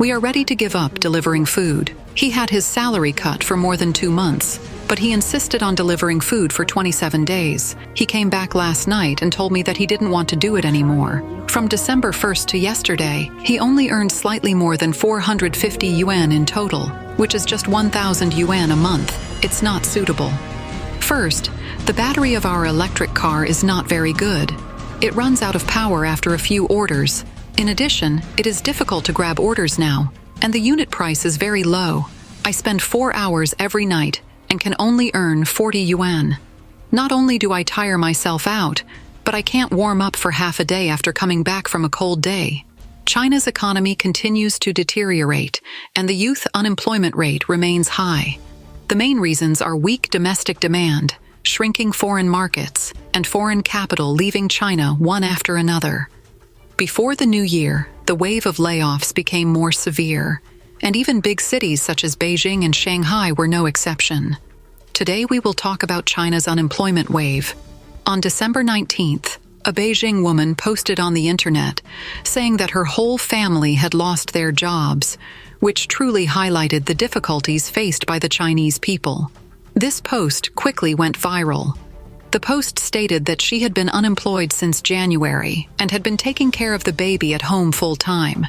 We are ready to give up delivering food. He had his salary cut for more than 2 months, but he insisted on delivering food for 27 days. He came back last night and told me that he didn't want to do it anymore. From December 1st to yesterday, he only earned slightly more than 450 yuan in total, which is just 1,000 yuan a month. It's not suitable. First, the battery of our electric car is not very good. It runs out of power after a few orders. In addition, it is difficult to grab orders now, and the unit price is very low. I spend 4 hours every night and can only earn 40 yuan. Not only do I tire myself out, but I can't warm up for half a day after coming back from a cold day. China's economy continues to deteriorate, and the youth unemployment rate remains high. The main reasons are weak domestic demand, shrinking foreign markets, and foreign capital leaving China one after another. Before the new year, the wave of layoffs became more severe, and even big cities such as Beijing and Shanghai were no exception. Today we will talk about China's unemployment wave. On December 19th, a Beijing woman posted on the internet saying that her whole family had lost their jobs, which truly highlighted the difficulties faced by the Chinese people. This post quickly went viral. The post stated that she had been unemployed since January and had been taking care of the baby at home full-time.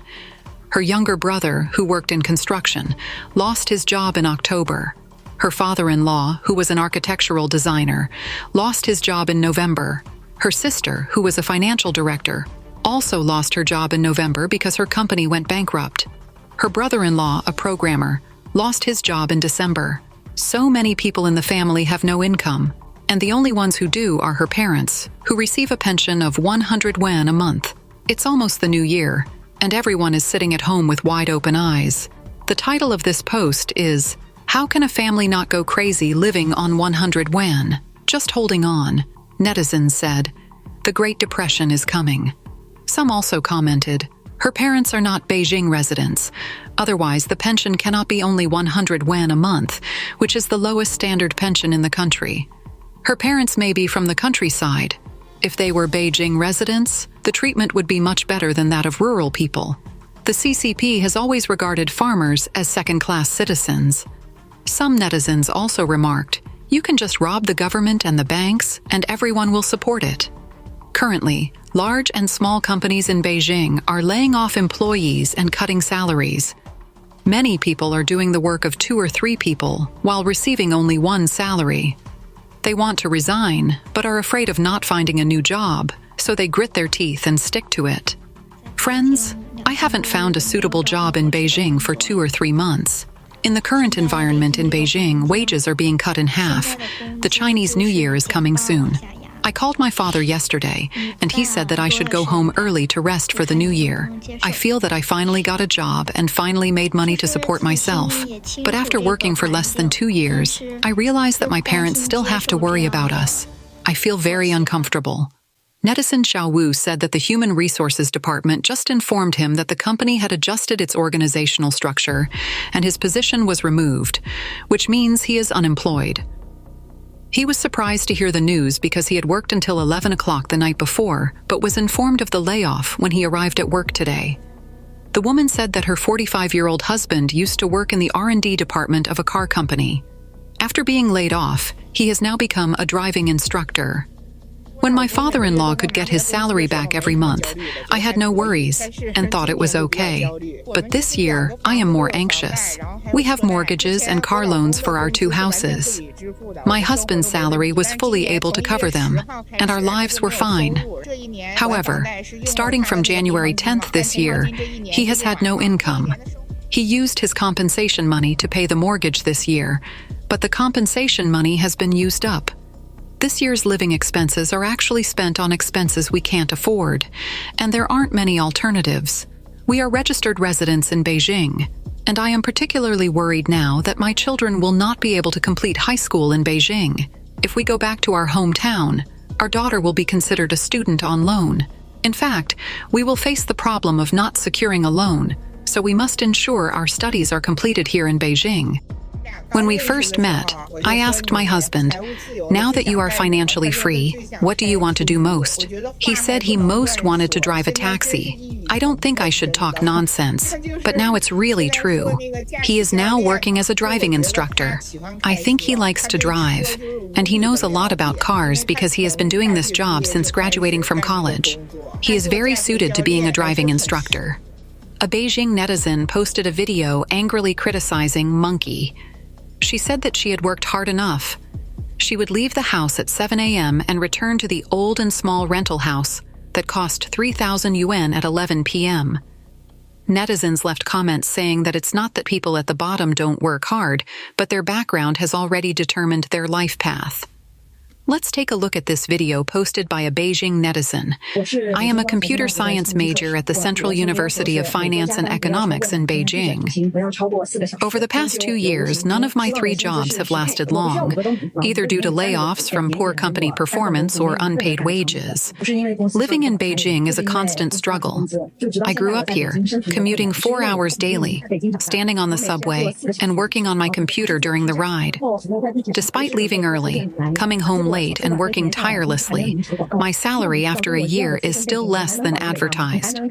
Her younger brother, who worked in construction, lost his job in October. Her father-in-law, who was an architectural designer, lost his job in November. Her sister, who was a financial director, also lost her job in November because her company went bankrupt. Her brother-in-law, a programmer, lost his job in December. So many people in the family have no income, and the only ones who do are her parents, who receive a pension of 100 yuan a month. It's almost the new year, and everyone is sitting at home with wide-open eyes. The title of this post is, "How can a family not go crazy living on 100 yuan? Just holding on." Netizens said, "The Great Depression is coming." Some also commented, "Her parents are not Beijing residents. Otherwise, the pension cannot be only 100 yuan a month, which is the lowest standard pension in the country. Her parents may be from the countryside. If they were Beijing residents, the treatment would be much better than that of rural people." The CCP has always regarded farmers as second-class citizens. Some netizens also remarked, "You can just rob the government and the banks, and everyone will support it." Currently, large and small companies in Beijing are laying off employees and cutting salaries. Many people are doing the work of 2 or 3 people while receiving only 1 salary. They want to resign, but are afraid of not finding a new job, so they grit their teeth and stick to it. Friends, I haven't found a suitable job in Beijing for 2 or 3 months. In the current environment in Beijing, wages are being cut in half. The Chinese New Year is coming soon. I called my father yesterday, and he said that I should go home early to rest for the new year. I feel that I finally got a job and finally made money to support myself. But after working for less than 2 years, I realize that my parents still have to worry about us. I feel very uncomfortable. Netizen Xiao Wu said that the Human Resources Department just informed him that the company had adjusted its organizational structure and his position was removed, which means he is unemployed. He was surprised to hear the news because he had worked until 11 o'clock the night before, but was informed of the layoff when he arrived at work today. The woman said that her 45-year-old husband used to work in the R&D department of a car company. After being laid off, he has now become a driving instructor. When my father-in-law could get his salary back every month, I had no worries and thought it was okay. But this year, I am more anxious. We have mortgages and car loans for our 2 houses. My husband's salary was fully able to cover them, and our lives were fine. However, starting from January 10th this year, he has had no income. He used his compensation money to pay the mortgage this year, but the compensation money has been used up. This year's living expenses are actually spent on expenses we can't afford, and there aren't many alternatives. We are registered residents in Beijing, and I am particularly worried now that my children will not be able to complete high school in Beijing. If we go back to our hometown, our daughter will be considered a student on loan. In fact, we will face the problem of not securing a loan, so we must ensure our studies are completed here in Beijing. When we first met, I asked my husband, "Now that you are financially free, what do you want to do most?" He said he most wanted to drive a taxi. I don't think I should talk nonsense, but now it's really true. He is now working as a driving instructor. I think he likes to drive, and he knows a lot about cars because he has been doing this job since graduating from college. He is very suited to being a driving instructor. A Beijing netizen posted a video angrily criticizing Monkey. She said that she had worked hard enough. She would leave the house at 7 a.m. and return to the old and small rental house that cost 3,000 yuan at 11 p.m. Netizens left comments saying that it's not that people at the bottom don't work hard, but their background has already determined their life path. Let's take a look at this video posted by a Beijing netizen. I am a computer science major at the Central University of Finance and Economics in Beijing. Over the past 2 years, none of my 3 jobs have lasted long, either due to layoffs from poor company performance or unpaid wages. Living in Beijing is a constant struggle. I grew up here, commuting 4 hours daily, standing on the subway, and working on my computer during the ride. Despite leaving early, coming home late and working tirelessly, my salary after a year is still less than advertised.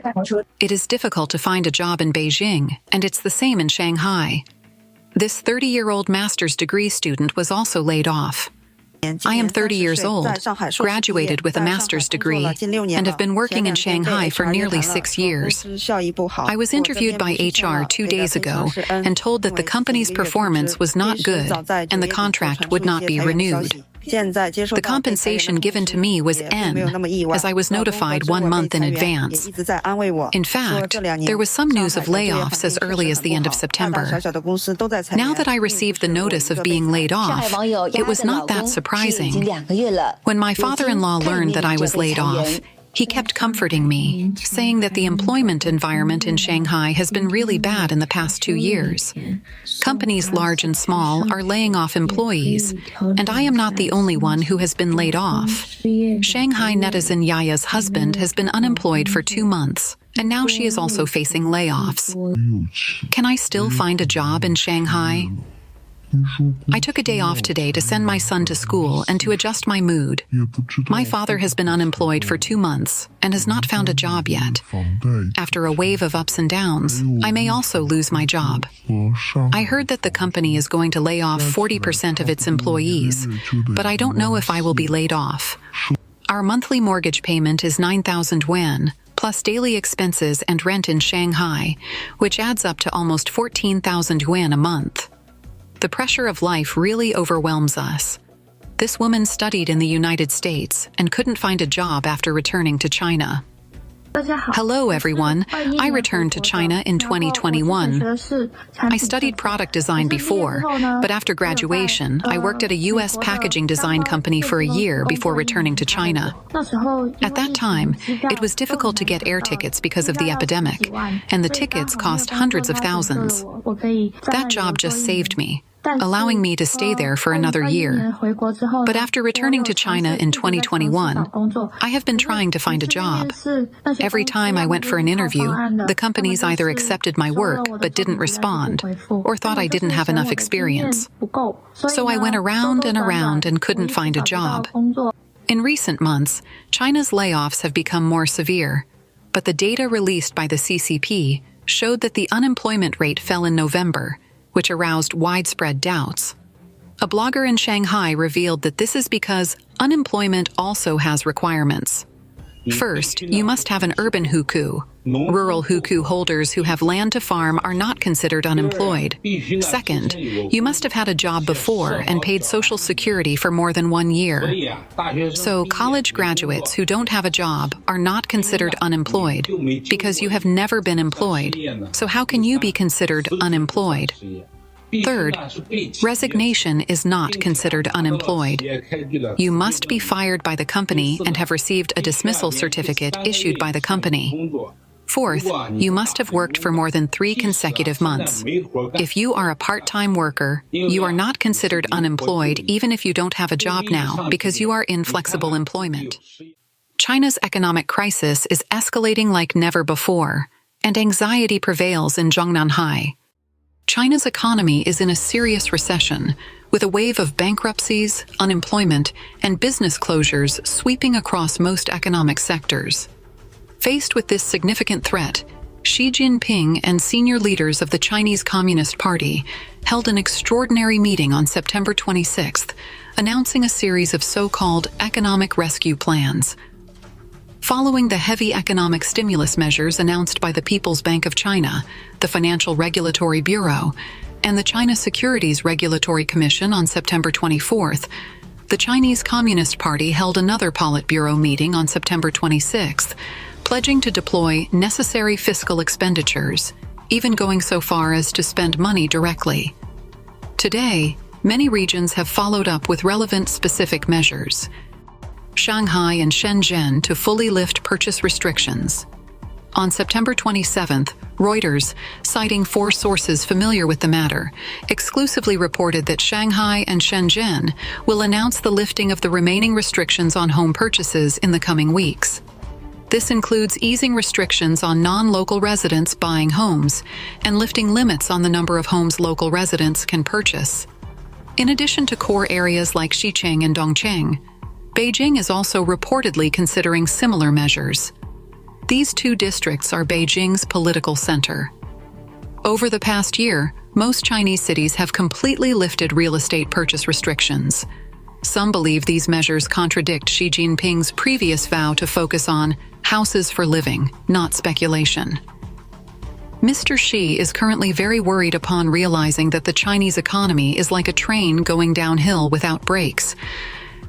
It is difficult to find a job in Beijing, and it's the same in Shanghai. This 30-year-old master's degree student was also laid off. I am 30 years old, graduated with a master's degree, and have been working in Shanghai for nearly 6 years. I was interviewed by HR 2 days ago and told that the company's performance was not good and the contract would not be renewed. The compensation given to me was N, as I was notified 1 month in advance. In fact, there was some news of layoffs as early as the end of September. Now that I received the notice of being laid off, it was not that surprising. When my father-in-law learned that I was laid off, he kept comforting me, saying that the employment environment in Shanghai has been really bad in the past 2 years. Companies large and small are laying off employees, and I am not the only one who has been laid off. Shanghai netizen Yaya's husband has been unemployed for 2 months, and now she is also facing layoffs. Can I still find a job in Shanghai? I took a day off today to send my son to school and to adjust my mood. My father has been unemployed for 2 months and has not found a job yet. After a wave of ups and downs, I may also lose my job. I heard that the company is going to lay off 40% of its employees, but I don't know if I will be laid off. Our monthly mortgage payment is 9,000 yuan, plus daily expenses and rent in Shanghai, which adds up to almost 14,000 yuan a month. The pressure of life really overwhelms us. This woman studied in the United States and couldn't find a job after returning to China. Hello everyone, I returned to China in 2021. I studied product design before, but after graduation, I worked at a US packaging design company for a year before returning to China. At that time, it was difficult to get air tickets because of the epidemic, and the tickets cost hundreds of thousands. That job just saved me, allowing me to stay there for another year. But after returning to China in 2021, I have been trying to find a job. Every time I went for an interview, the companies either accepted my work but didn't respond, or thought I didn't have enough experience. So I went around and around and couldn't find a job. In recent months, China's layoffs have become more severe, but the data released by the CCP showed that the unemployment rate fell in November, which aroused widespread doubts. A blogger in Shanghai revealed that this is because unemployment also has requirements. First, you must have an urban hukou. Rural hukou holders who have land to farm are not considered unemployed. Second, you must have had a job before and paid Social Security for more than 1 year. So college graduates who don't have a job are not considered unemployed because you have never been employed. So how can you be considered unemployed? Third, resignation is not considered unemployed. You must be fired by the company and have received a dismissal certificate issued by the company. Fourth, you must have worked for more than 3 consecutive months. If you are a part-time worker, you are not considered unemployed even if you don't have a job now because you are in flexible employment. China's economic crisis is escalating like never before, and anxiety prevails in Zhongnanhai. China's economy is in a serious recession, with a wave of bankruptcies, unemployment, and business closures sweeping across most economic sectors. Faced with this significant threat, Xi Jinping and senior leaders of the Chinese Communist Party held an extraordinary meeting on September 26th, announcing a series of so-called economic rescue plans. Following the heavy economic stimulus measures announced by the People's Bank of China, the Financial Regulatory Bureau, and the China Securities Regulatory Commission on September 24th, the Chinese Communist Party held another Politburo meeting on September 26th, pledging to deploy necessary fiscal expenditures, even going so far as to spend money directly. Today, many regions have followed up with relevant specific measures. Shanghai and Shenzhen to fully lift purchase restrictions. On September 27th, Reuters, citing 4 sources familiar with the matter, exclusively reported that Shanghai and Shenzhen will announce the lifting of the remaining restrictions on home purchases in the coming weeks. This includes easing restrictions on non-local residents buying homes and lifting limits on the number of homes local residents can purchase. In addition to core areas like Xi'an and Dongcheng, Beijing is also reportedly considering similar measures. These 2 districts are Beijing's political center. Over the past year, most Chinese cities have completely lifted real estate purchase restrictions. Some believe these measures contradict Xi Jinping's previous vow to focus on houses for living, not speculation. Mr. Xi is currently very worried upon realizing that the Chinese economy is like a train going downhill without brakes.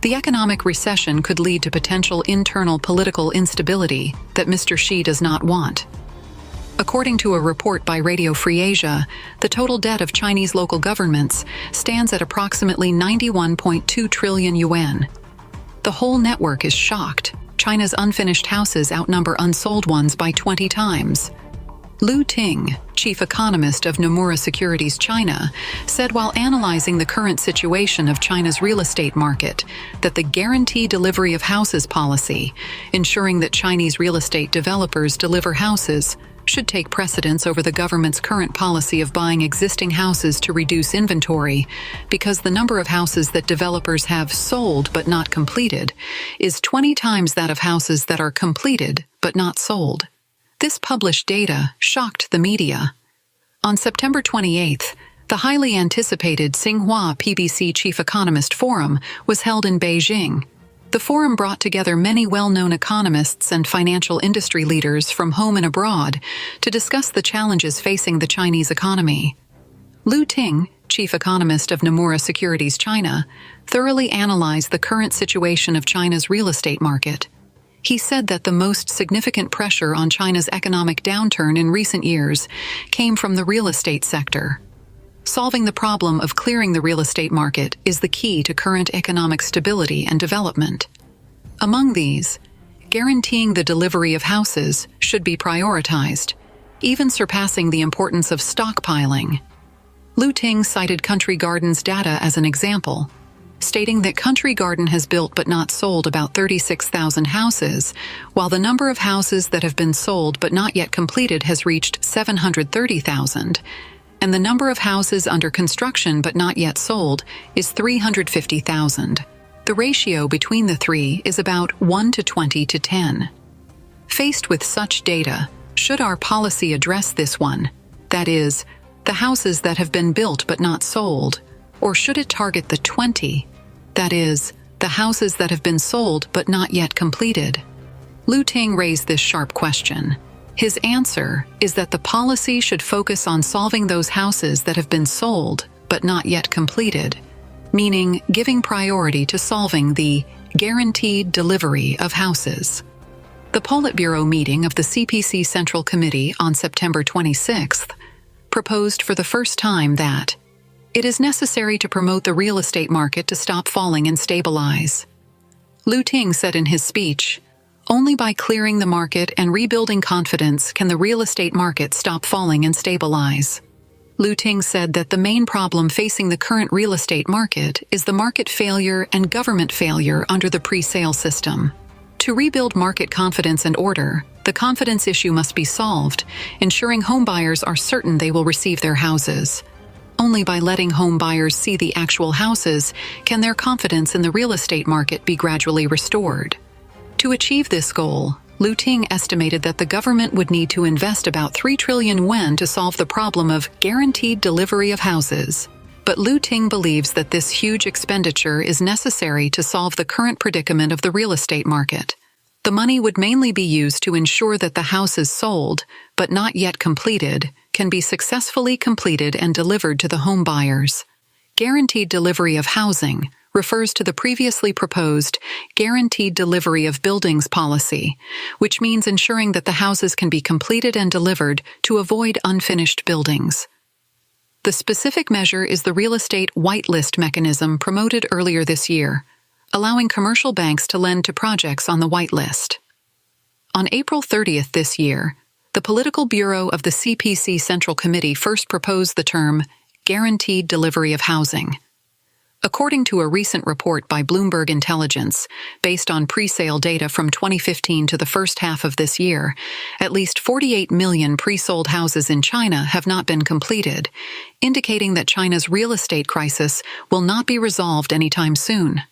The economic recession could lead to potential internal political instability that Mr. Xi does not want. According to a report by Radio Free Asia, the total debt of Chinese local governments stands at approximately 91.2 trillion yuan. The whole network is shocked. China's unfinished houses outnumber unsold ones by 20 times. Lu Ting, chief economist of Nomura Securities China, said while analyzing the current situation of China's real estate market that the guarantee delivery of houses policy, ensuring that Chinese real estate developers deliver houses, should take precedence over the government's current policy of buying existing houses to reduce inventory, because the number of houses that developers have sold but not completed is 20 times that of houses that are completed but not sold. This published data shocked the media. On September 28th, the highly anticipated Tsinghua PBC Chief Economist Forum was held in Beijing. The forum brought together many well-known economists and financial industry leaders from home and abroad to discuss the challenges facing the Chinese economy. Lu Ting, chief economist of Nomura Securities China, thoroughly analyzed the current situation of China's real estate market. He said that the most significant pressure on China's economic downturn in recent years came from the real estate sector. Solving the problem of clearing the real estate market is the key to current economic stability and development. Among these, guaranteeing the delivery of houses should be prioritized, even surpassing the importance of stockpiling. Lu Ting cited Country Garden's data as an example, stating that Country Garden has built but not sold about 36,000 houses, while the number of houses that have been sold but not yet completed has reached 730,000, and the number of houses under construction but not yet sold is 350,000. The ratio between the 3 is about 1 to 20 to 10. Faced with such data, should our policy address this one, that is, the houses that have been built but not sold, or should it target the 20, that is, the houses that have been sold but not yet completed? Lu Ting raised this sharp question. His answer is that the policy should focus on solving those houses that have been sold but not yet completed, meaning giving priority to solving the guaranteed delivery of houses. The Politburo meeting of the CPC Central Committee on September 26th proposed for the first time that it is necessary to promote the real estate market to stop falling and stabilize. Lu Ting said in his speech, "Only by clearing the market and rebuilding confidence can the real estate market stop falling and stabilize." Lu Ting said that the main problem facing the current real estate market is the market failure and government failure under the pre-sale system. To rebuild market confidence and order, the confidence issue must be solved, ensuring homebuyers are certain they will receive their houses. Only by letting home buyers see the actual houses can their confidence in the real estate market be gradually restored. To achieve this goal, Lu Ting estimated that the government would need to invest about 3 trillion yuan to solve the problem of guaranteed delivery of houses. But Lu Ting believes that this huge expenditure is necessary to solve the current predicament of the real estate market. The money would mainly be used to ensure that the houses sold, but not yet completed, can be successfully completed and delivered to the home buyers. Guaranteed delivery of housing refers to the previously proposed Guaranteed Delivery of Buildings policy, which means ensuring that the houses can be completed and delivered to avoid unfinished buildings. The specific measure is the real estate whitelist mechanism promoted earlier this year, allowing commercial banks to lend to projects on the whitelist. On April 30th this year, the Political Bureau of the CPC Central Committee first proposed the term Guaranteed Delivery of Housing. According to a recent report by Bloomberg Intelligence, based on pre-sale data from 2015 to the first half of this year, at least 48 million pre-sold houses in China have not been completed, indicating that China's real estate crisis will not be resolved anytime soon.